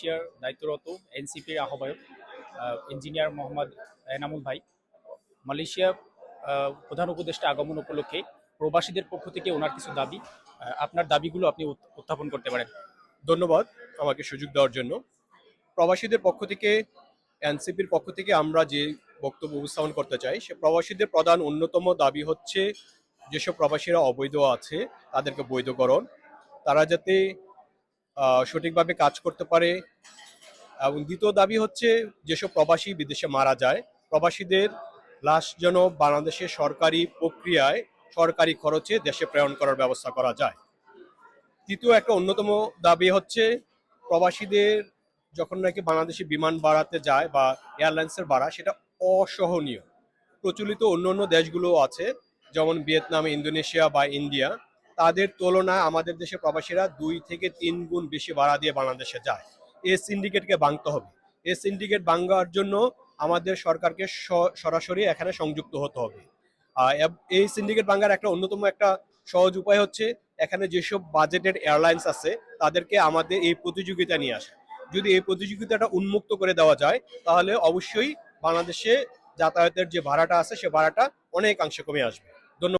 মালয়েশিয়ার দায়িত্বরত এনসিপির আহ্বায়ক ইঞ্জিনিয়ার মোহাম্মদ এনামুল ভাই মালয়েশিয়া প্রধান উপদেষ্টা আগমন উপলক্ষে প্রবাসীদের পক্ষ থেকে ওনার কিছু দাবি, আপনার দাবিগুলো আপনি উত্থাপন করতে পারেন। ধন্যবাদ আমাকে সুযোগ দেওয়ার জন্য। প্রবাসীদের পক্ষ থেকে, এনসিপির পক্ষ থেকে আমরা যে বক্তব্য উপস্থাপন করতে চাই, সে প্রবাসীদের প্রধান অন্যতম দাবি হচ্ছে যেসব প্রবাসীরা অবৈধ আছে তাদেরকে বৈধকরণ, তারা যাতে সঠিকভাবে কাজ করতে পারে। এবং দ্বিতীয় দাবি হচ্ছে যেসব প্রবাসী বিদেশে মারা যায়, প্রবাসীদের লাশ যেন বাংলাদেশের সরকারি প্রক্রিয়ায় সরকারি খরচে দেশে প্রেরণ করার ব্যবস্থা করা যায়। তৃতীয় একটা অন্যতম দাবি হচ্ছে প্রবাসীদের যখন নাকি বাংলাদেশি বিমান ভাড়াতে যায় বা এয়ারলাইন্সের ভাড়া, সেটা অসহনীয়। প্রচলিত অন্য অন্য দেশগুলো আছে, যেমন ভিয়েতনাম, ইন্দোনেশিয়া বা ইন্ডিয়া, তাদের তুলনায় আমাদের দেশে প্রবাসীরা 2 থেকে 3 গুণ বেশি ভাড়া দিয়ে বাংলাদেশে যায়। এই সিন্ডিকেটকে ভাঙতে হবে। এই সিন্ডিকেট ভাঙার জন্য আমাদের সরকারকে সরাসরি এখানে সংযুক্ত হতে হবে। এই সিন্ডিকেট ভাঙার একটা অন্যতম একটা সহজ উপায় হচ্ছে এখানে যেসব বাজেটের এয়ারলাইন্স আছে তাদেরকে আমাদের এই প্রতিযোগিতা নিয়ে আসে। যদি এই প্রতিযোগিতাটা উন্মুক্ত করে দেওয়া যায়, তাহলে অবশ্যই বাংলাদেশে যাতায়াতের যে ভাড়াটা আছে সে ভাড়াটা অনেকাংশে কমে আসবে।